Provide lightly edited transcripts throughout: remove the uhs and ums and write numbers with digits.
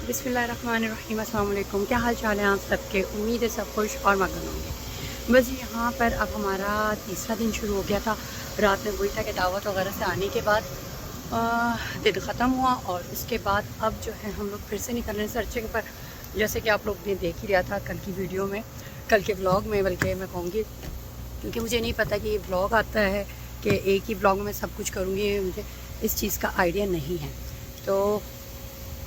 बिस्मिल्लाहिर्रहमानिर्रहीम, अस्सलाम वालेकुम। क्या हाल चाल है आप सबके? उम्मीद है सब खुश और मगन होंगे। बस यहाँ पर अब हमारा तीसरा दिन शुरू हो गया था। रात में वही था कि दावत वगैरह से आने के बाद दिन ख़त्म हुआ और उसके बाद अब जो है हम लोग फिर से निकल रहे हैं सर्चिंग पर। जैसे कि आप लोग ने देख ही लिया था कल की वीडियो में, कल के व्लॉग में, बल्कि मैं कहूँगी क्योंकि मुझे नहीं पता कि ये व्लॉग आता है कि एक ही व्लॉग में सब कुछ करूँगी, मुझे इस चीज़ का आइडिया नहीं है। तो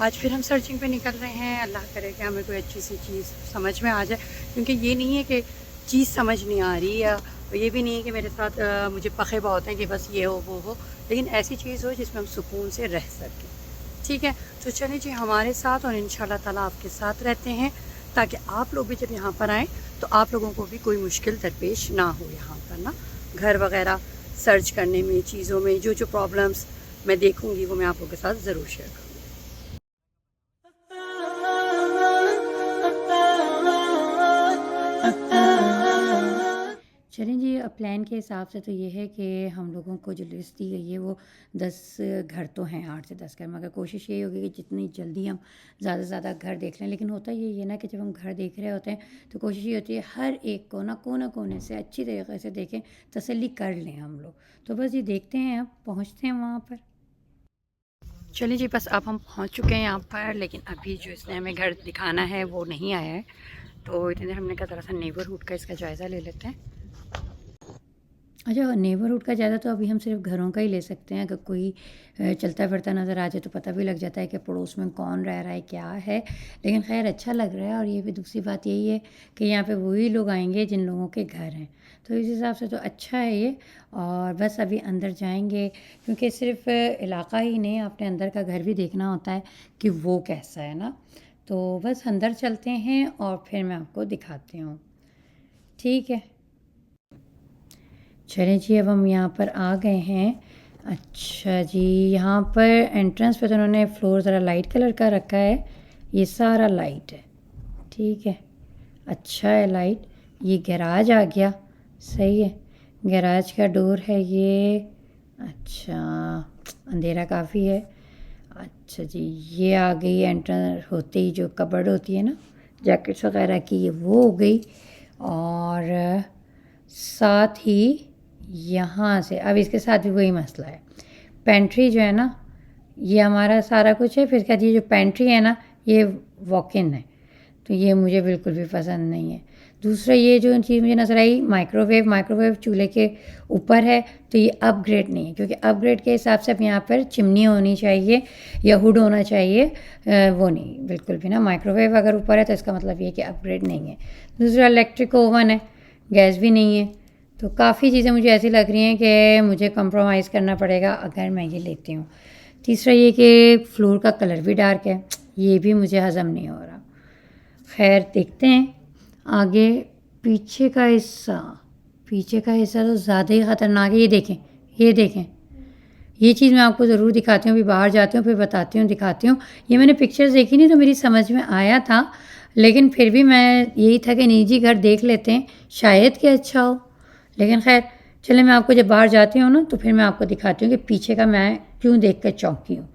आज फिर हम सर्चिंग पे निकल रहे हैं। अल्लाह करे कि हमें कोई अच्छी सी चीज़ समझ में आ जाए, क्योंकि ये नहीं है कि चीज़ समझ नहीं आ रही, या ये भी नहीं है कि मेरे साथ मुझे पखे बहुत हैं कि बस ये हो वो हो, लेकिन ऐसी चीज़ हो जिसमें हम सुकून से रह सकें। ठीक है, तो चलिए जी हमारे साथ, और इंशाल्लाह ताला आपके साथ रहते हैं, ताकि आप लोग भी जब यहाँ पर आएँ तो आप लोगों को भी कोई मुश्किल दरपेश ना हो। यहाँ पर ना घर वगैरह सर्च करने में, चीज़ों में जो जो प्रॉब्लम्स मैं देखूँगी वो मैं आप लोगों के साथ ज़रूर शेयर करूँगी। चलें जी, अब प्लान के हिसाब से तो ये है कि हम लोगों को जो लिस्ट दी गई है वो 10 घर तो हैं, 8 से 10 घर, मगर कोशिश ये होगी कि जितनी जल्दी हम ज़्यादा से ज़्यादा घर देख लें। लेकिन होता ये है ना कि जब हम घर देख रहे होते हैं तो कोशिश ये होती है हर एक को ना कोने कोने से अच्छी तरीके से देखें, तसल्ली कर लें हम लोग। तो बस ये देखते हैं, अब पहुँचते हैं वहाँ पर। चलिए जी, बस अब हम पहुँच चुके हैं यहाँ पर, लेकिन अभी जो इसने हमें घर दिखाना है वो नहीं आया है। तो इतने देर हमने कहा ज़रा सा नेबरहुड का इसका जायज़ा ले लेते हैं। अच्छा, नेबरहुड का ज़्यादा तो अभी हम सिर्फ घरों का ही ले सकते हैं। अगर कोई चलता फिरता नज़र आ जाए तो पता भी लग जाता है कि पड़ोस में कौन रह रहा है, क्या है। लेकिन खैर अच्छा लग रहा है, और ये भी दूसरी बात यही है कि यहाँ पे वही लोग आएंगे जिन लोगों के घर हैं, तो इस हिसाब से तो अच्छा है ये। और बस अभी अंदर जाएंगे, क्योंकि सिर्फ इलाका ही नहीं, आपने अंदर का घर भी देखना होता है कि वो कैसा है ना। तो बस अंदर चलते हैं और फिर मैं आपको दिखाती हूँ। ठीक है, चलें जी, अब हम यहाँ पर आ गए हैं। अच्छा जी, यहाँ पर एंट्रेंस पे तो उन्होंने फ्लोर ज़रा लाइट कलर का रखा है, ये सारा लाइट है। ठीक है, अच्छा है लाइट। ये गैराज आ गया, सही है, गैराज का डोर है ये। अच्छा, अंधेरा काफ़ी है। अच्छा जी, ये आ गई एंटर होते ही जो कबर्ड होती है ना जैकेट्स वगैरह की, ये वो हो गई। और साथ ही यहाँ से अब इसके साथ भी वही मसला है, पेंट्री जो है ना ये हमारा सारा कुछ है, फिर इसके बाद ये जो पेंट्री है ना ये वॉक इन है, तो ये मुझे बिल्कुल भी पसंद नहीं है। दूसरा ये जो चीज़ मुझे नज़र आई, माइक्रोवेव चूल्हे के ऊपर है, तो ये अपग्रेड नहीं है, क्योंकि अपग्रेड के हिसाब से अब यहाँ पर चिमनी होनी चाहिए या हुड होना चाहिए। वो नहीं, बिल्कुल भी ना, माइक्रोवेव अगर ऊपर है तो इसका मतलब ये कि अपग्रेड नहीं है। दूसरा इलेक्ट्रिक ओवन है, गैस भी नहीं है। तो काफ़ी चीज़ें मुझे ऐसी लग रही हैं कि मुझे कंप्रोमाइज़ करना पड़ेगा अगर मैं ये लेती हूँ। तीसरा ये कि फ्लोर का कलर भी डार्क है, ये भी मुझे हज़म नहीं हो रहा। खैर देखते हैं आगे। पीछे का हिस्सा तो ज़्यादा ही ख़तरनाक है। ये देखें, ये देखें, ये चीज़ मैं आपको ज़रूर दिखाती हूँ। अभी बाहर जाती हूँ फिर बताती हूँ, दिखाती हूँ। ये मैंने पिक्चर्स देखी नहीं तो मेरी समझ में आया था, लेकिन फिर भी मैं यही था कि निजी घर देख लेते हैं, शायद कि अच्छा हो। लेकिन खैर चले, मैं आपको जब बाहर जाती हूँ ना तो फिर मैं आपको दिखाती हूँ कि पीछे का मैं क्यों देख कर चौंकी हूँ।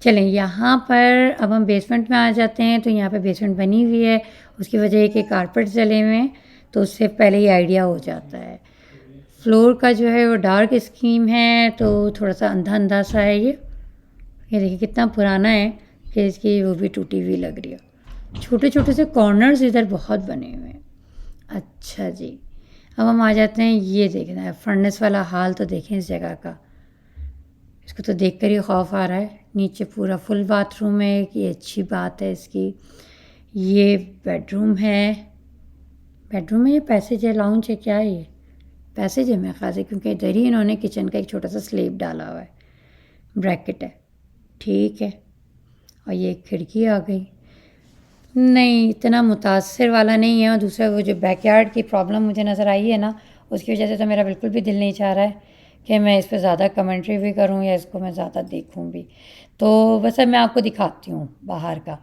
चलें, यहाँ पर अब हम बेसमेंट में आ जाते हैं। तो यहाँ पे बेसमेंट बनी हुई है, उसकी वजह है कि कारपेट जले हुए हैं, तो उससे पहले ही आइडिया हो जाता है। फ्लोर का जो है वो डार्क स्कीम है, तो थोड़ा सा अंधा अंधा सा है ये देखिए कितना पुराना है कि इसकी वो भी टूटी हुई लग रही है। छोटे छोटे से कॉर्नर्स इधर बहुत बने हुए हैं। अच्छा जी, अब हम आ जाते हैं, ये देखना है फर्नेस वाला हाल, तो देखें इस जगह का, इसको तो देख कर ही खौफ आ रहा है। नीचे पूरा फुल बाथरूम है, ये अच्छी बात है इसकी। ये बेडरूम है ये पैसेज है, लाउंज है, क्या है ये? पैसेज है मेरे ख्याल से, क्योंकि इधर ही इन्होंने किचन का एक छोटा सा स्लेब डाला हुआ है, ब्रैकेट है। ठीक है, और ये खिड़की आ गई, नहीं इतना मुतासर वाला नहीं है। और दूसरा वो जो बैकयार्ड की प्रॉब्लम मुझे नज़र आई है ना, उसकी वजह से तो मेरा बिल्कुल भी दिल नहीं चाह रहा है कि मैं इस पर ज़्यादा कमेंट्री भी करूं या इसको मैं ज़्यादा देखूं भी। तो बस अब मैं आपको दिखाती हूँ बाहर का।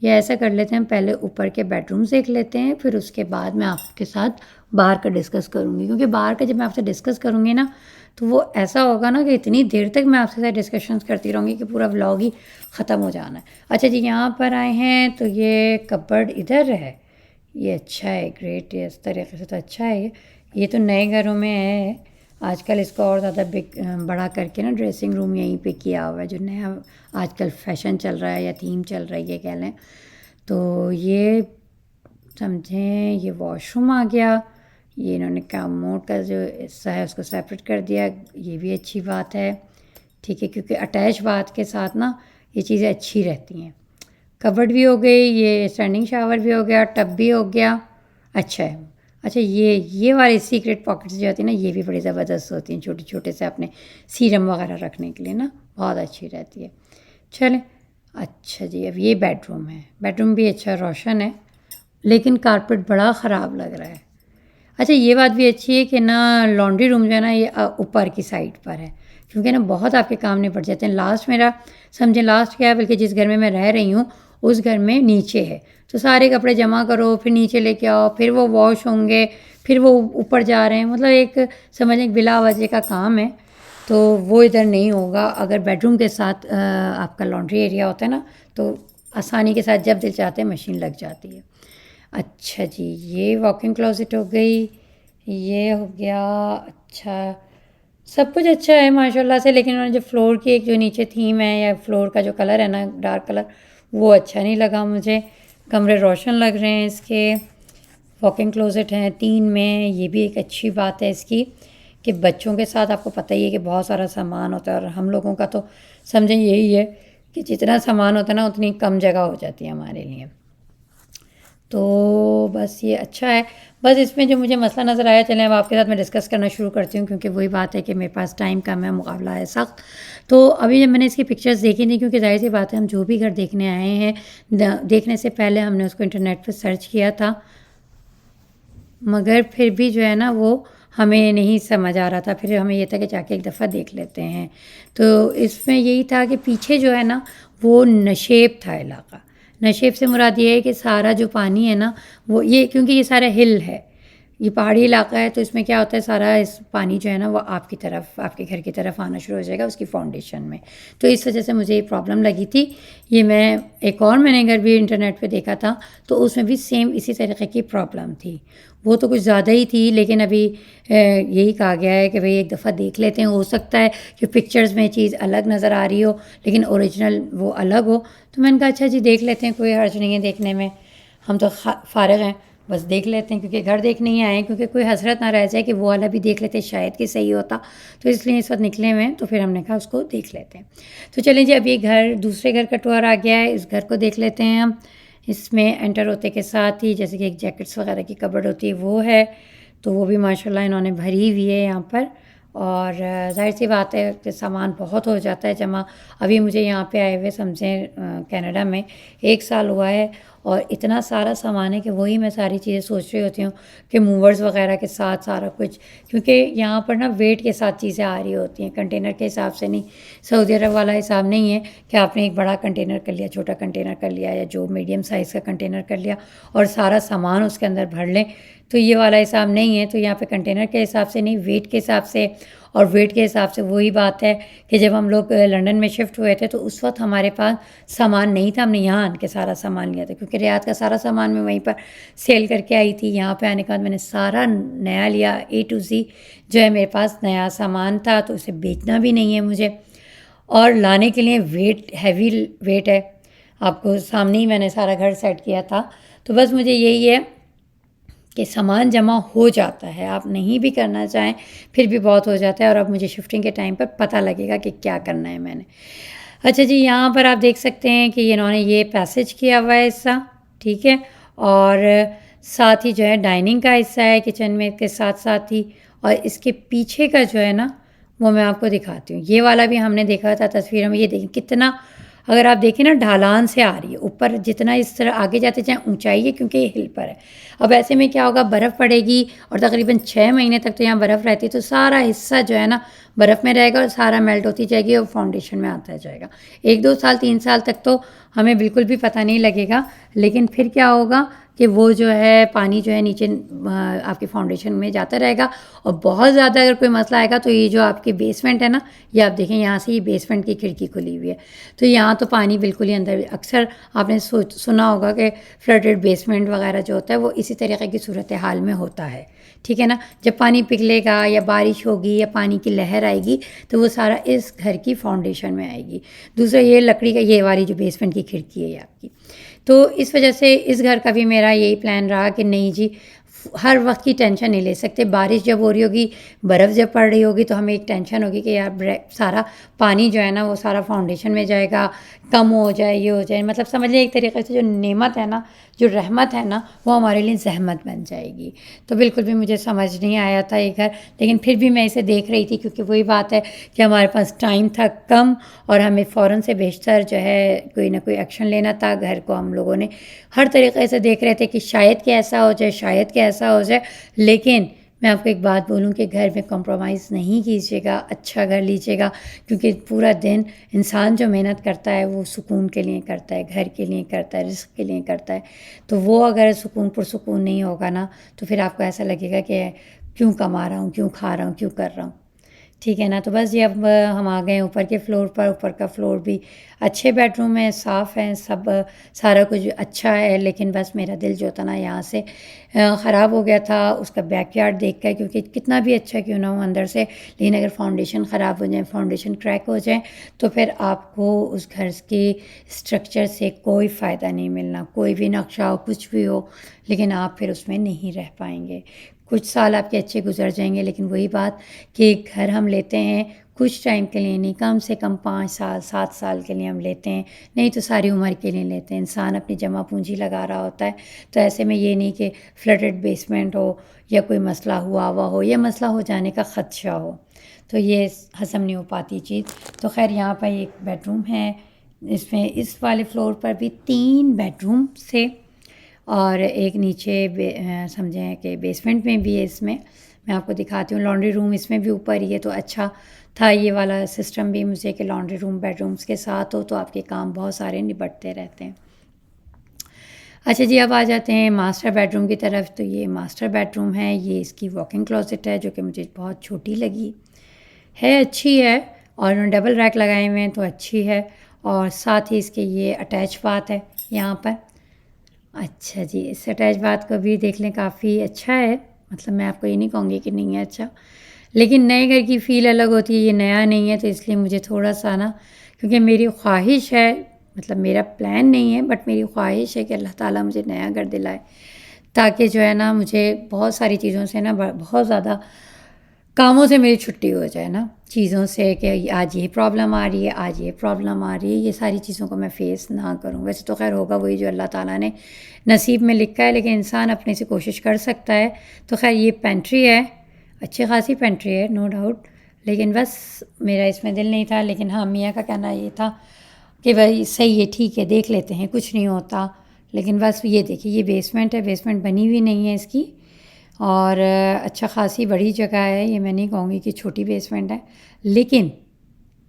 या ऐसा कर लेते हैं, पहले ऊपर के बेडरूम्स देख लेते हैं, फिर उसके बाद मैं आपके साथ बाहर का डिस्कस करूँगी, क्योंकि बाहर का जब मैं आपसे डिस्कस करूँगी ना तो वो ऐसा होगा ना कि इतनी देर तक मैं आपसे साथ डिस्कशंस करती रहूँगी कि पूरा व्लॉग ही ख़त्म हो जाना है। अच्छा जी, यहाँ पर आए हैं तो ये कपबोर्ड इधर है, ये अच्छा है, ग्रेट, ये इस तरीके से तो अच्छा है। ये तो नए घरों में है, आजकल इसको और ज़्यादा बिग बड़ा करके ना ड्रेसिंग रूम यहीं पे किया हुआ है, जो नया आजकल फैशन चल रहा है या थीम चल रही है कह लें। तो ये समझें ये वॉशरूम आ गया, ये इन्होंने कमोड का जो हिस्सा है उसको सेपरेट कर दिया, ये भी अच्छी बात है, ठीक है, क्योंकि अटैच बाथ के साथ ना ये चीज़ें अच्छी रहती हैं। कबर्ड भी हो गई, ये स्टैंडिंग शावर भी हो गया, टब भी हो गया, अच्छा है। अच्छा, ये वाली सीक्रेट पॉकेट्स जो होती हैं ना, ये भी बड़ी ज़बरदस्त होती हैं, छोटे छोटे से अपने सीरम वगैरह रखने के लिए ना, बहुत अच्छी रहती है। चलें, अच्छा जी, अब ये बेडरूम है, बेडरूम भी अच्छा रोशन है, लेकिन कारपेट बड़ा ख़राब लग रहा है। अच्छा, ये बात भी अच्छी है कि ना लॉन्ड्री रूम जो है ना ये ऊपर की साइड पर है, क्योंकि ना बहुत आपके काम नहीं पड़ जाते हैं। लास्ट मेरा समझे लास्ट क्या है, बल्कि जिस घर में मैं रह रही हूँ उस घर में नीचे है, तो सारे कपड़े जमा करो फिर नीचे लेके आओ, फिर वो वॉश होंगे, फिर वो ऊपर जा रहे हैं, मतलब एक समझ बिला वजह का काम है। तो वो इधर नहीं होगा। अगर बेडरूम के साथ आपका लॉन्ड्री एरिया होता है ना, तो आसानी के साथ जब दिल चाहते हैं मशीन लग जाती है। अच्छा जी, ये वॉकिंग क्लोजेट हो गई, ये हो गया, अच्छा सब कुछ अच्छा है माशाल्लाह से, लेकिन उन्होंने जो फ्लोर की एक जो नीचे थीम है या फ्लोर का जो कलर है ना डार्क कलर, वो अच्छा नहीं लगा मुझे। कमरे रोशन लग रहे हैं इसके, वॉकिंग क्लोजेट हैं 3 में, ये भी एक अच्छी बात है इसकी कि बच्चों के साथ आपको पता ही है कि बहुत सारा सामान होता है, और हम लोगों का तो समझें यही है कि जितना सामान होता है ना उतनी कम जगह हो जाती है हमारे लिए। तो बस ये अच्छा है। बस इसमें जो मुझे मसला नज़र आया, चलें अब आपके साथ मैं डिस्कस करना शुरू करती हूँ, क्योंकि वही बात है कि मेरे पास टाइम कम है, मुकाबला है सख्त। तो अभी जब मैंने इसकी पिक्चर्स देखी नहीं, क्योंकि ज़ाहिर सी बात है हम जो भी घर देखने आए हैं देखने से पहले हमने उसको इंटरनेट पर सर्च किया था, मगर फिर भी जो है ना वो हमें नहीं समझ आ रहा था। फिर हमें ये था कि जाके एक दफ़ा देख लेते हैं। तो इसमें यही था कि पीछे जो है ना वो नशेब था इलाका। नशेब से मुराद ये है कि सारा जो पानी है ना वो ये, क्योंकि ये सारा हिल है, ये पहाड़ी इलाका है, तो इसमें क्या होता है सारा इस पानी जो है ना वो आपकी तरफ, आपके घर की तरफ आना शुरू हो जाएगा उसकी फाउंडेशन में। तो इस वजह से मुझे ये प्रॉब्लम लगी थी। ये मैं एक और मैंने घर भी इंटरनेट पे देखा था, तो उसमें भी सेम इसी तरीके की प्रॉब्लम थी। वो तो कुछ ज़्यादा ही थी, लेकिन अभी यही कहा गया है कि भाई एक दफ़ा देख लेते हैं, हो सकता है कि पिक्चर्स में चीज़ अलग नज़र आ रही हो लेकिन ओरिजिनल वो अलग हो। तो मैंने कहा अच्छा जी देख लेते हैं, कोई हर्ज नहीं है देखने में, हम तो फ़ारिग हैं, बस देख लेते हैं, क्योंकि घर देखने ही आए हैं, क्योंकि कोई हसरत ना रह जाए कि वो वाला भी देख लेते शायद कि सही होता। तो इसलिए इस वक्त निकले हुए हैं, तो फिर हमने कहा उसको देख लेते हैं। तो चलें जी, अब ये घर दूसरे घर का टूर आ गया है, इस घर को देख लेते हैं हम। इसमें एंटर होते के साथ ही जैसे कि एक जैकेट्स वगैरह की कबर्ड होती है वो है, तो वो भी माशाल्लाह इन्होंने भरी हुई है यहाँ पर। और ज़ाहिर सी बात है कि सामान बहुत हो जाता है जमा। अभी मुझे यहाँ पे आए हुए समझें कनाडा में 1 साल हुआ है, और इतना सारा सामान है कि वही मैं सारी चीज़ें सोच रही होती हूँ कि मूवर्स वगैरह के साथ सारा कुछ, क्योंकि यहाँ पर ना वेट के साथ चीज़ें आ रही होती हैं, कंटेनर के हिसाब से नहीं। सऊदी अरब वाला हिसाब नहीं है कि आपने एक बड़ा कंटेनर कर लिया, छोटा कंटेनर कर लिया, या जो मीडियम साइज़ का कंटेनर कर लिया और सारा सामान उसके अंदर भर लें, तो ये वाला हिसाब नहीं है। तो यहाँ पे कंटेनर के हिसाब से नहीं, वेट के हिसाब से, और वेट के हिसाब से वही बात है कि जब हम लोग लंदन में शिफ्ट हुए थे तो उस वक्त हमारे पास सामान नहीं था, हमने यहाँ आन के सारा सामान लिया था, क्योंकि रियाद का सारा सामान मैं वहीं पर सेल करके आई थी। यहाँ पे आने के बाद मैंने सारा नया लिया, A to Z जो है मेरे पास नया सामान था, तो उसे बेचना भी नहीं है मुझे, और लाने के लिए वेट हैवी वेट है। आपको सामने ही मैंने सारा घर सेट किया था। तो बस मुझे यही है कि सामान जमा हो जाता है, आप नहीं भी करना चाहें फिर भी बहुत हो जाता है, और अब मुझे शिफ्टिंग के टाइम पर पता लगेगा कि क्या करना है मैंने। अच्छा जी, यहाँ पर आप देख सकते हैं कि इन्होंने ये पैसेज किया हुआ है हिस्सा, ठीक है, और साथ ही जो है डाइनिंग का हिस्सा है किचन में के साथ साथ ही, और इसके पीछे का जो है ना वो मैं आपको दिखाती हूँ। ये वाला भी हमने देखा था तस्वीर में, ये देखें कितना, अगर आप देखें ना ढालान से आ रही है ऊपर, जितना इस तरह आगे जाते जाए ऊंचाई है, क्योंकि ये हिल पर है। अब ऐसे में क्या होगा, बर्फ़ पड़ेगी और तकरीबन 6 महीने तक तो यहाँ बर्फ़ रहती है, तो सारा हिस्सा जो है ना बर्फ़ में रहेगा और सारा मेल्ट होती जाएगी और फाउंडेशन में आता जाएगा। 1-2 साल 3 साल तक तो हमें बिल्कुल भी पता नहीं लगेगा, लेकिन फिर क्या होगा कि वो जो है पानी जो है नीचे आपके फाउंडेशन में जाता रहेगा। और बहुत ज़्यादा अगर कोई मसला आएगा तो ये जो आपकी बेसमेंट है ना, ये आप देखें यहाँ से, ये बेसमेंट की खिड़की खुली हुई है, तो यहाँ तो पानी बिल्कुल ही अंदर। अक्सर आपने सुना होगा कि फ्लडेड बेसमेंट वगैरह जो होता है वो इसी तरीके की सूरत हाल में होता है, ठीक है ना। जब पानी पिघलेगा या बारिश होगी या पानी की लहर आएगी तो वो सारा इस घर की फाउंडेशन में आएगी। दूसरा ये लकड़ी का, ये वाली जो बेसमेंट की खिड़की है ये आपकी, तो इस वजह से इस घर का भी मेरा यही प्लान रहा कि नहीं जी, हर वक्त की टेंशन नहीं ले सकते। बारिश जब हो रही होगी, बर्फ़ जब पड़ रही होगी, तो हमें एक टेंशन होगी कि यार सारा पानी जो है ना वो सारा फाउंडेशन में जाएगा, कम हो जाए, ये हो जाए। मतलब समझ लें एक तरीके से जो नेमत है ना, जो रहमत है ना, वो हमारे लिए जहमत बन जाएगी। तो बिल्कुल भी मुझे समझ नहीं आया था ये घर, लेकिन फिर भी मैं इसे देख रही थी, क्योंकि वही बात है कि हमारे पास टाइम था कम और हमें फ़ौरन से बेशतर जो है कोई ना कोई एक्शन लेना था। घर को हम लोगों ने हर तरीके से देख रहे थे कि शायद कि ऐसा हो जाए, शायद कि ऐसा हो जाए। लेकिन मैं आपको एक बात बोलूं कि घर में कॉम्प्रोमाइज़ नहीं कीजिएगा, अच्छा घर लीजिएगा, क्योंकि पूरा दिन इंसान जो मेहनत करता है वो सुकून के लिए करता है, घर के लिए करता है, रिस्क के लिए करता है। तो वो अगर सुकून पुरसुकून नहीं होगा ना, तो फिर आपको ऐसा लगेगा कि क्यों कमा रहा हूँ, क्यों खा रहा हूँ, क्यों कर रहा हूँ, ठीक है ना। तो बस ये अब हम आ गए ऊपर के फ्लोर पर। ऊपर का फ्लोर भी अच्छे बेडरूम है, साफ़ है, सब सारा कुछ अच्छा है। लेकिन बस मेरा दिल जो था ना यहाँ से ख़राब हो गया था उसका बैकयार्ड देख कर, क्योंकि कितना भी अच्छा क्यों ना हो अंदर से, लेकिन अगर फाउंडेशन ख़राब हो जाए, फाउंडेशन क्रैक हो जाए, तो फिर आपको उस घर की स्ट्रक्चर से कोई फ़ायदा नहीं मिलना। कोई भी नक्शा हो, कुछ भी हो, लेकिन आप फिर उसमें नहीं रह पाएंगे। कुछ साल आपके अच्छे गुजर जाएंगे, लेकिन वही बात कि घर हम लेते हैं कुछ टाइम के लिए नहीं, कम से कम 5 साल 7 साल के लिए हम लेते हैं, नहीं तो सारी उम्र के लिए लेते हैं। इंसान अपनी जमा पूंजी लगा रहा होता है, तो ऐसे में ये नहीं कि फ्लडेड बेसमेंट हो या कोई मसला हुआ हुआ हो या मसला हो जाने का ख़दशा हो, तो ये हज़म नहीं हो पाती चीज़। तो खैर यहाँ पर एक बेडरूम है, इसमें इस वाले फ्लोर पर भी 3 बेडरूम से और एक नीचे समझें कि बेसमेंट में भी है। इसमें मैं आपको दिखाती हूँ, लॉन्ड्री रूम इसमें भी ऊपर ही है, तो अच्छा था ये वाला सिस्टम भी मुझे कि लॉन्ड्री रूम बेडरूम्स के साथ हो, तो आपके काम बहुत सारे निपटते रहते हैं। अच्छा जी, अब आ जाते हैं मास्टर बेडरूम की तरफ। तो ये मास्टर बेडरूम है, ये इसकी वॉकिंग क्लोजेट है, जो कि मुझे बहुत छोटी लगी है, अच्छी है, और डबल रैक लगाए हुए हैं तो अच्छी है। और साथ ही इसके ये अटैच बाथ है यहाँ पर। अच्छा जी, इस अटैच बाथ को भी देख लें, काफ़ी अच्छा है। मतलब मैं आपको ये नहीं कहूँगी कि नहीं है अच्छा, लेकिन नए घर की फ़ील अलग होती है, ये नया नहीं है, तो इसलिए मुझे थोड़ा सा ना, क्योंकि मेरी ख्वाहिश है, मतलब मेरा प्लान नहीं है, बट मेरी ख्वाहिश है कि अल्लाह ताला मुझे नया घर दिलाए, ताकि जो है ना मुझे बहुत सारी चीज़ों से ना, बहुत ज़्यादा कामों से मेरी छुट्टी हो जाए ना, चीज़ों से कि आज ये प्रॉब्लम आ रही है, आज ये प्रॉब्लम आ रही है, ये सारी चीज़ों को मैं फ़ेस ना करूं। वैसे तो खैर होगा वही जो अल्लाह ताला ने नसीब में लिखा है, लेकिन इंसान अपने से कोशिश कर सकता है। तो खैर ये पेंट्री है, अच्छी खासी पेंट्री है, नो डाउट, लेकिन बस मेरा इसमें दिल नहीं था। लेकिन हाँ, मियाँ का कहना ये था कि भाई सही है, ठीक है, देख लेते हैं, कुछ नहीं होता। लेकिन बस ये देखिए, ये बेसमेंट है, बेसमेंट बनी हुई नहीं है इसकी, और अच्छा खासी बड़ी जगह है, ये मैं नहीं कहूँगी कि छोटी बेसमेंट है। लेकिन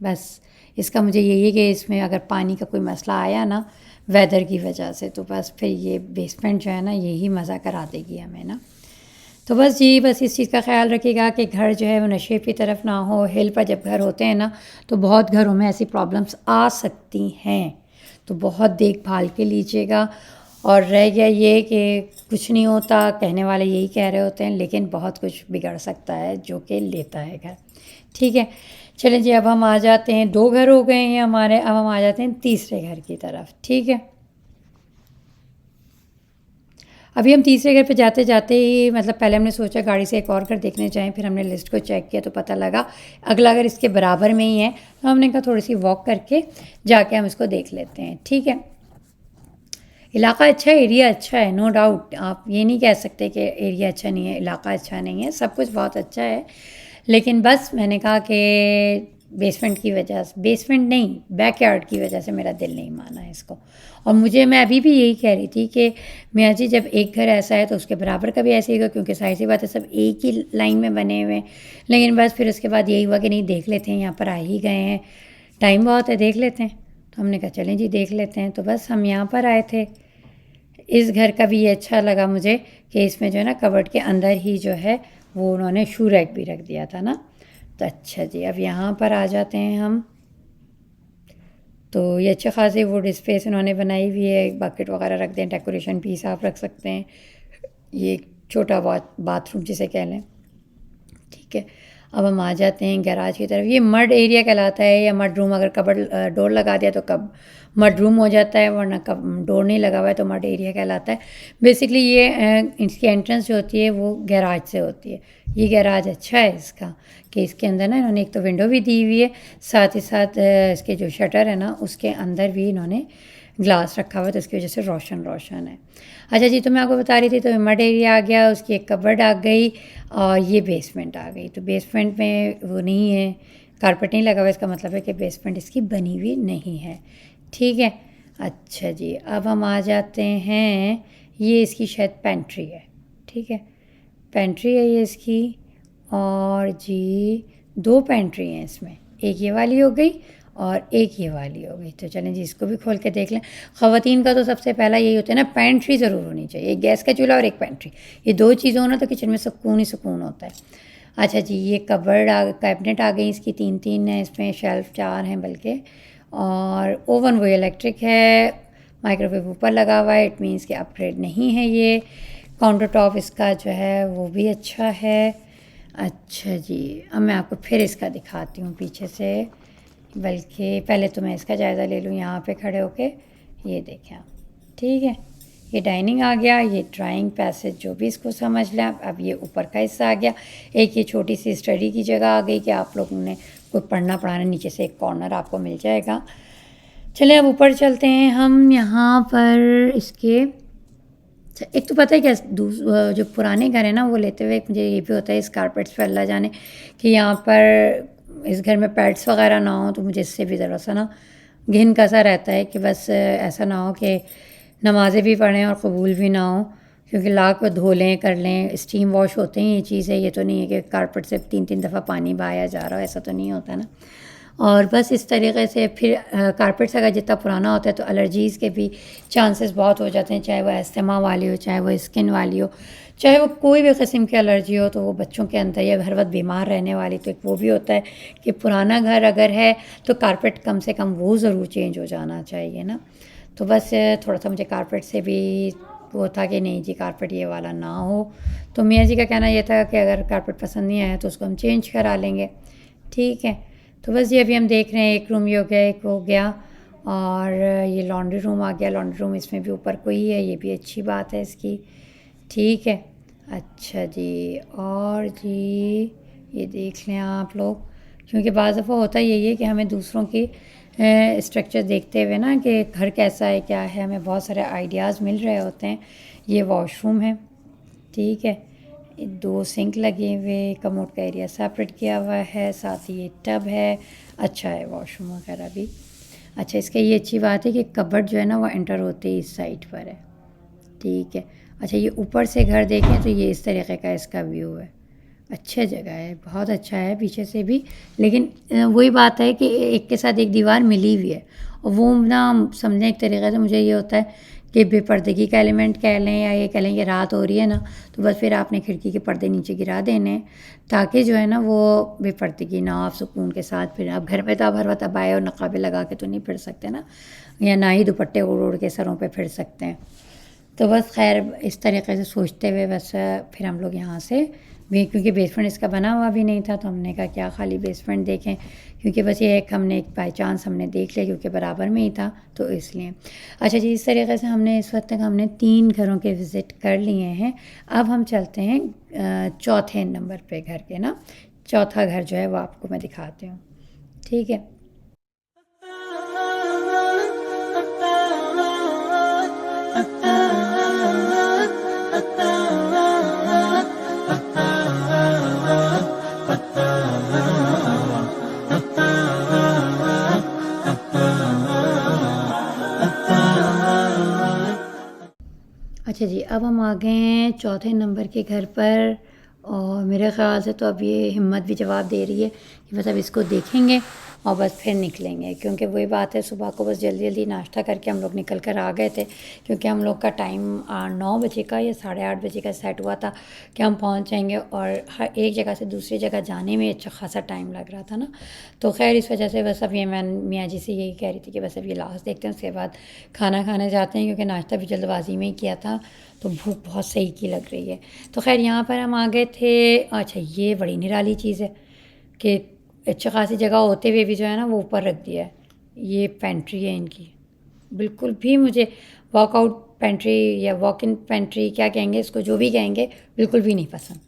बस इसका मुझे यही है कि इसमें अगर पानी का कोई मसला आया ना वेदर की वजह से, तो बस फिर ये बेसमेंट जो है ना यही मज़ा करा देगी हमें ना। तो बस जी, बस इस चीज़ का ख्याल रखिएगा कि घर जो है वो नशे की तरफ ना हो। हिल पर जब घर होते हैं ना, तो बहुत घरों में ऐसी प्रॉब्लम्स आ सकती हैं, तो बहुत देखभाल के लीजिएगा। और रह गया ये कि कुछ नहीं होता, कहने वाले यही कह रहे होते हैं, लेकिन बहुत कुछ बिगड़ सकता है जो कि लेता है घर, ठीक है। चलें जी, अब हम आ जाते हैं, 2 घर हो गए हैं हमारे, अब हम आ जाते हैं तीसरे घर की तरफ, ठीक है। अभी हम तीसरे घर पे जाते जाते ही, मतलब पहले हमने सोचा गाड़ी से एक और घर देखने जाएं, फिर हमने लिस्ट को चेक किया तो पता लगा अगला घर इसके बराबर में ही है, तो हमने कहा थोड़ी सी वॉक करके जाके हम इसको देख लेते हैं, ठीक है। इलाका अच्छा है, एरिया अच्छा है, नो डाउट, आप ये नहीं कह सकते कि एरिया अच्छा नहीं है, इलाका अच्छा नहीं है, सब कुछ बहुत अच्छा है। लेकिन बस मैंने कहा कि बेसमेंट की वजह से, बेसमेंट नहीं बैकयार्ड की वजह से मेरा दिल नहीं माना है इसको। और मुझे, मैं अभी भी यही कह रही थी कि मियाँ जी जब एक घर ऐसा है तो उसके बराबर का भी ऐसे ही होगा, क्योंकि सारी सी बात है सब एक ही लाइन में बने हुए हैं। लेकिन बस फिर उसके बाद यही हुआ कि नहीं देख लेते हैं, यहाँ पर आ ही गए हैं, टाइम बहुत है, देख लेते हैं। तो हमने कहा चलें जी देख लेते हैं। तो बस हम यहाँ पर आए थे। इस घर का भी ये अच्छा लगा मुझे कि इसमें जो है ना कबर्ड के अंदर ही जो है वो उन्होंने शू रैक भी रख दिया था ना। तो अच्छा जी, अब यहाँ पर आ जाते हैं हम। तो ये अच्छे खासी वुड स्पेस इन्होंने बनाई हुई है, बकेट वगैरह रख दें, डेकोरेशन पीस आप रख सकते हैं। ये एक छोटा बाथरूम जिसे कह लें, ठीक है। अब हम आ जाते हैं गैराज की तरफ। ये मड एरिया कहलाता है या मड रूम। अगर कबर्ड डोर लगा दिया तो कब मड रूम हो जाता है, वरना कब डोर नहीं लगा हुआ है तो मड एरिया कहलाता है। बेसिकली ये इसकी एंट्रेंस जो होती है वो गैराज से होती है। ये गैराज अच्छा है इसका कि इसके अंदर ना इन्होंने एक तो विंडो भी दी हुई है, साथ ही साथ इसके जो शटर है ना उसके अंदर भी इन्होंने ग्लास रखा हुआ है, तो इसकी वजह से रोशन रोशन है। अच्छा जी, तो मैं आपको बता रही थी, तो मड एरिया आ गया, उसकी एक कबर्ड आ गई और ये बेसमेंट आ गई। तो बेसमेंट में वो नहीं है, कारपेट नहीं लगा हुआ, इसका मतलब है कि बेसमेंट इसकी बनी हुई नहीं है, ठीक है। अच्छा जी, अब हम आ जाते हैं, ये इसकी शायद पेंट्री है, ठीक है, पेंट्री है ये इसकी। और जी 2 पेंट्री हैं इसमें, एक ये वाली हो गई और एक ये वाली हो गई। तो चलें जी इसको भी खोल के देख लें। ख़वातीन का तो सबसे पहला यही होता है ना, पेंट्री ज़रूर होनी चाहिए, एक गैस का चूल्हा और एक पेंट्री, ये 2 चीज़ें होना तो किचन में सुकून ही सुकून होता है। अच्छा जी, ये कबर्ड कैबिनेट आ गई इसकी, 3-3 है इसमें, शेल्फ 4 हैं बल्कि। और ओवन वो इलेक्ट्रिक है, माइक्रोवेव ऊपर लगा हुआ है, इट मीन्स कि अपग्रेड नहीं है ये। काउंटर टॉप इसका जो है वो भी अच्छा है। अच्छा जी, अब मैं आपको फिर इसका दिखाती हूँ पीछे से, बल्कि पहले तो मैं इसका जायज़ा ले लूँ यहाँ पे खड़े होके। ये देखें आप, ठीक है, ये डाइनिंग आ गया, ये ड्राइंग पैसेज जो भी इसको समझ लें। अब ये ऊपर का हिस्सा आ गया, एक ये छोटी सी स्टडी की जगह आ गई कि आप लोगों ने कोई पढ़ना पढ़ाना, नीचे से एक कॉर्नर आपको मिल जाएगा। चलिए अब ऊपर चलते हैं हम। यहाँ पर इसके एक तो पता है क्या, जो पुराने घर है ना वो लेते हुए मुझे ये भी होता है इस कारपेट्स पे अल्लाह जाने कि यहाँ पर इस घर में पेट्स वगैरह ना हो, तो मुझे इससे भी ज़रा सा ना घिन का सा रहता है कि बस ऐसा ना हो कि नमाज़ें भी पढ़ें और कबूल भी ना हो, क्योंकि लाख को धो लें कर लें, स्टीम वॉश होते हैं ये चीज़ है। ये तो नहीं है कि कारपेट से 3-3 दफ़ा पानी बहाया जा रहा हो, ऐसा तो नहीं होता ना। और बस इस तरीके से फिर कारपेट्स अगर जितना पुराना होता है तो एलर्जीज़ के भी चांसेस बहुत हो जाते हैं, चाहे वो अस्थमा वाली हो, चाहे वो स्किन वाली हो, चाहे वो कोई भी किस्म की एलर्जी हो, तो वो बच्चों के अंदर या हर वक्त बीमार रहने वाली, तो एक वो भी होता है कि पुराना घर अगर है तो कारपेट कम से कम वो ज़रूर चेंज हो जाना चाहिए ना। तो बस थोड़ा सा मुझे कारपेट से भी वो था कि नहीं जी कारपेट ये वाला ना हो। तो मियाँ जी का कहना ये था कि अगर कारपेट पसंद नहीं आया तो उसको हम चेंज करा लेंगे, ठीक है। तो बस ये अभी हम देख रहे हैं, एक रूम ये हो गया, एक हो गया, और ये लॉन्ड्री रूम आ गया। लॉन्ड्री रूम इसमें भी ऊपर कोई है, ये भी अच्छी बात है इसकी, ठीक है। अच्छा जी, और जी ये देख लें आप लोग, क्योंकि बाज़ दफ़ा होता यही है कि हमें दूसरों की स्ट्रक्चर देखते हुए ना कि घर कैसा है क्या है, हमें बहुत सारे आइडियाज़ मिल रहे होते हैं। ये वॉशरूम है, ठीक है, 2 सिंक लगे हुए, कमोड का एरिया सेपरेट किया हुआ है, साथ ही ये टब है, अच्छा है वॉशरूम वगैरह भी। अच्छा, इसका ये अच्छी बात है कि कबर्ड जो है ना वो एंटर होते ही इस साइड पर है, ठीक है। अच्छा, ये ऊपर से घर देखें तो ये इस तरीके का इसका व्यू है, अच्छा जगह है, बहुत अच्छा है पीछे से भी। लेकिन वही बात है कि एक के साथ एक दीवार मिली हुई है, और वो ना समझने एक तरीके से मुझे ये होता है कि बेपर्दगी का एलिमेंट कह लें या ये कह लें कि रात हो रही है ना, तो बस फिर आपने खिड़की के पर्दे नीचे गिरा देने, ताकि जो है ना वो बेपर्दगी ना, आप सुकून के साथ फिर आप घर में तो आप हर वक्त अबाए और नकाबे लगा के तो नहीं फिर सकते ना, या ना ही दुपट्टे उड़ उड़ के सरों पे फिर सकते हैं। तो बस खैर इस तरीके से सोचते हुए बस फिर हम लोग यहाँ से भी, क्योंकि बेसमेंट इसका बना हुआ भी नहीं था, तो हमने कहा क्या खाली बेसमेंट देखें, क्योंकि बस ये एक हमने एक बाई चांस हमने देख लिया क्योंकि बराबर में ही था, तो इसलिए। अच्छा जी, इस तरीके से हमने इस वक्त तक हमने 3 घरों के विज़िट कर लिए हैं। अब हम चलते हैं चौथे नंबर पे घर के ना, चौथा घर जो है वो आपको मैं दिखाती हूँ, ठीक है। अच्छा जी, अब हम आ गए हैं चौथे नंबर के घर पर और मेरे ख़्याल से तो अब ये हिम्मत भी जवाब दे रही है कि बस अब इसको देखेंगे और बस फिर निकलेंगे, क्योंकि वही बात है सुबह को बस जल्दी जल्दी नाश्ता करके हम लोग निकल कर आ गए थे, क्योंकि हम लोग का टाइम 9 बजे का या 8:30 बजे का सेट हुआ था कि हम पहुंच जाएंगे और हर एक जगह से दूसरी जगह जाने में अच्छा खासा टाइम लग रहा था ना। तो खैर इस वजह से बस अब ये मैं मियाँ जी से यही कह रही थी कि बस अब ये लास्ट देखते हैं, उसके बाद खाना खाने जाते हैं, क्योंकि नाश्ता भी जल्दबाजी में ही किया था तो भूख बहुत सही की लग रही है। तो खैर यहाँ पर हम आ गए थे। अच्छा, ये बड़ी निराली चीज़ है कि अच्छी खासी जगह होते हुए भी जो है ना वो ऊपर रख दिया है। ये पेंट्री है इनकी, बिल्कुल भी मुझे वॉकआउट पेंट्री या वॉक इन पेंट्री क्या कहेंगे इसको, जो भी कहेंगे, बिल्कुल भी नहीं पसंद।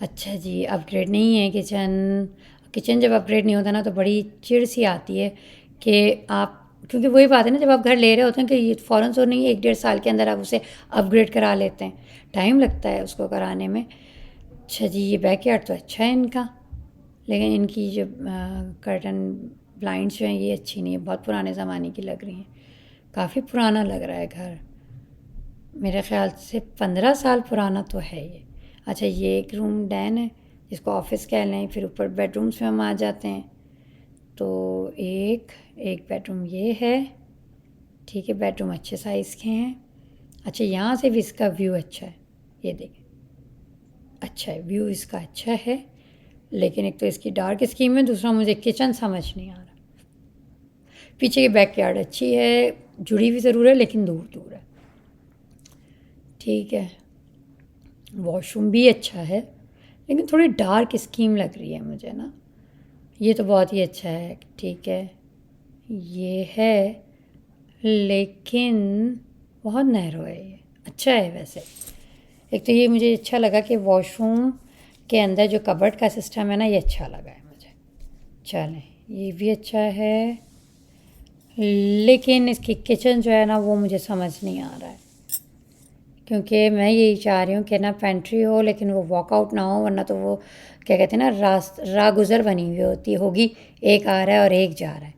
अच्छा जी, अपग्रेड नहीं है किचन। किचन जब अपग्रेड नहीं होता ना तो बड़ी चिढ़ सी आती है कि आप, क्योंकि वही बात है ना, जब आप घर ले रहे होते हैं कि ये फ़ौरन तो नहीं, 1 डेढ़ साल के अंदर आप उसे अपग्रेड करा लेते हैं, टाइम लगता है उसको कराने में। अच्छा जी, ये बैकयार्ड तो अच्छा है इनका, लेकिन इनकी जो कर्टन ब्लाइंड्स जो हैं ये अच्छी नहीं है, बहुत पुराने ज़माने की लग रही हैं। काफ़ी पुराना लग रहा है घर, मेरे ख़्याल से 15 साल पुराना तो है ये। अच्छा, ये एक रूम डैन है जिसको ऑफिस कह लें, फिर ऊपर बेडरूम्स में हम आ जाते हैं। तो एक एक बेडरूम ये है, ठीक है, बेडरूम अच्छे साइज़ के हैं। अच्छा, यहाँ से भी इसका व्यू अच्छा है, ये देखें, अच्छा है व्यू इसका, अच्छा है, लेकिन एक तो इसकी डार्क स्कीम है, दूसरा मुझे किचन समझ नहीं आ रहा। पीछे की बैकयार्ड अच्छी है, जुड़ी भी ज़रूर है लेकिन दूर दूर है, ठीक है। वॉशरूम भी अच्छा है लेकिन थोड़ी डार्क स्कीम लग रही है मुझे ना। ये तो बहुत ही अच्छा है, ठीक है, ये है, लेकिन बहुत नैरो है ये। अच्छा है वैसे, एक तो ये मुझे अच्छा लगा कि वॉशरूम के अंदर जो कबर्ड का सिस्टम है ना, ये अच्छा लगा है मुझे। चलें, ये भी अच्छा है, लेकिन इसकी किचन जो है ना वो मुझे समझ नहीं आ रहा है, क्योंकि मैं यही चाह रही हूँ कि ना पेंट्री हो लेकिन वो वॉकआउट ना हो, वरना तो वो क्या कहते हैं ना, रागुज़र बनी हुई होगी, एक आ रहा है और एक जा रहा है,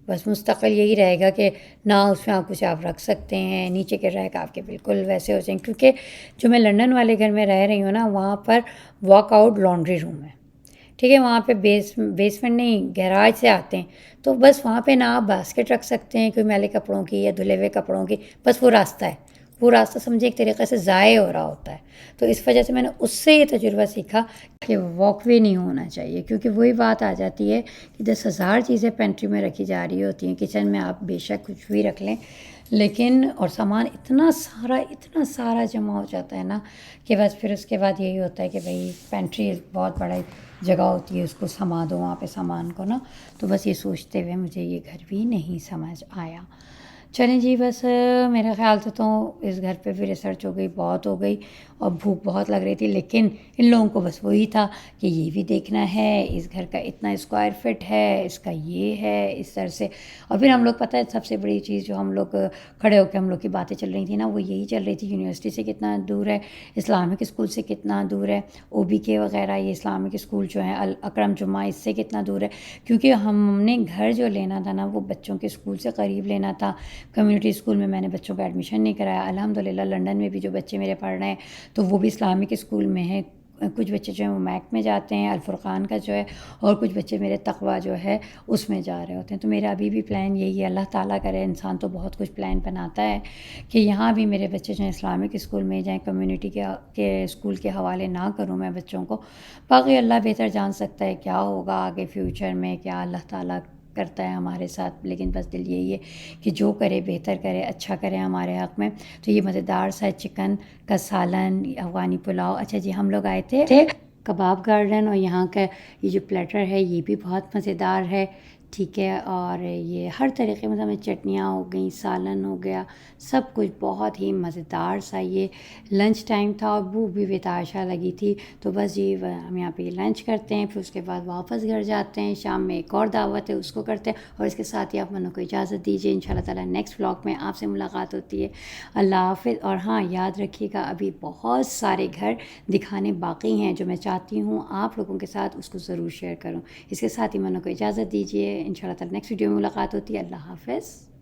बस मुस्तकिल यही रहेगा कि ना उसमें आप कुछ आप रख सकते हैं, नीचे के रैक आपके बिल्कुल वैसे हो जाएंगे, क्योंकि जो मैं लंदन वाले घर में रह रही हूँ ना वहाँ पर वॉकआउट लॉन्ड्री रूम है, ठीक है, वहाँ पे बेसमेंट नहीं, गैराज से आते हैं, तो बस वहाँ पे ना आप बास्केट रख सकते हैं कोई मैले कपड़ों की या धुले हुए कपड़ों की, बस वो रास्ता है, वो रास्ता समझे एक तरीक़े से ज़ाय हो रहा होता है। तो इस वजह से मैंने उससे ये तजुर्बा सीखा कि वॉकवे नहीं होना चाहिए, क्योंकि वही बात आ जाती है कि 10,000 चीज़ें पेंट्री में रखी जा रही होती हैं, किचन में आप बेशक कुछ भी रख लें, लेकिन और सामान इतना सारा जमा हो जाता है ना कि बस फिर उसके बाद यही होता है कि भाई पेंट्री बहुत बड़ा जगह होती है, उसको समा दो वहाँ पे सामान को ना। तो बस ये सोचते हुए मुझे ये घर भी नहीं समझ आया। चलें जी, बस मेरे ख़्याल से तो इस घर पे भी रिसर्च हो गई, बहुत हो गई, और भूख बहुत लग रही थी, लेकिन इन लोगों को बस वही था कि ये भी देखना है, इस घर का इतना स्क्वायर फिट है, इसका ये है, इस तरह से। और फिर हम लोग, पता है सबसे बड़ी चीज़ जो हम लोग खड़े होकर हम लोग की बातें चल रही थी ना, वो यही चल रही थी, यूनिवर्सिटी से कितना दूर है, इस्लामिक स्कूल से कितना दूर है, OBK वगैरह ये इस्लामिक स्कूल जो है, अल अकरम जुम्मा, इससे कितना दूर है, क्योंकि हमने घर जो लेना था ना वो बच्चों के स्कूल से करीब लेना था। कम्युनिटी स्कूल में मैंने बच्चों का एडमिशन नहीं कराया, अल्हम्दुलिल्लाह लंदन में भी जो बच्चे मेरे पढ़ रहे हैं तो वो भी इस्लामिक स्कूल में हैं, कुछ बच्चे जो हैं वो मैक में जाते हैं, अल-फुरक़ान का जो है, और कुछ बच्चे मेरे तक़वा जो है उसमें जा रहे होते हैं। तो मेरा अभी भी प्लान यही है, अल्लाह ताला करे, इंसान तो बहुत कुछ प्लान बनाता है, कि यहाँ भी मेरे बच्चे जो हैं इस्लामिक स्कूल में जाएँ, कम्युनिटी के स्कूल के हवाले ना करूँ मैं बच्चों को। बाकी अल्लाह बेहतर जान सकता है क्या होगा आगे फ्यूचर में, क्या अल्लाह ताला करता है हमारे साथ, लेकिन बस दिल यही है कि जो करे बेहतर करे, अच्छा करे हमारे हक़ में। तो ये मज़ेदार सा चिकन का सालन, अफ़गानी पुलाव। अच्छा जी, हम लोग आए थे कबाब गार्डन, और यहाँ का ये जो प्लेटर है ये भी बहुत मज़ेदार है, ठीक है, और ये हर तरीके मतलब में चटनियाँ हो गई, सालन हो गया, सब कुछ बहुत ही मज़ेदार सा। ये लंच टाइम था और भूख भी बेतहाशा लगी थी, तो बस जी हम यहाँ पे लंच करते हैं, फिर उसके बाद वापस घर जाते हैं, शाम में एक और दावत है उसको करते हैं, और इसके साथ ही आप मनो को इजाज़त दीजिए, इंशाल्लाह ताला नेक्स्ट व्लॉग में आपसे मुलाकात होती है। अल्लाह हाफ़िज़। और हाँ, याद रखिएगा अभी बहुत सारे घर दिखाने बाकी हैं जो मैं चाहती हूँ आप लोगों के साथ उसको ज़रूर शेयर करूँ। इसके साथ ही मनो को इजाज़त दीजिए, इंशाल्लाह ताला नेक्स्ट वीडियो में मुलाकात होती है। अल्लाह हाफ़िज़।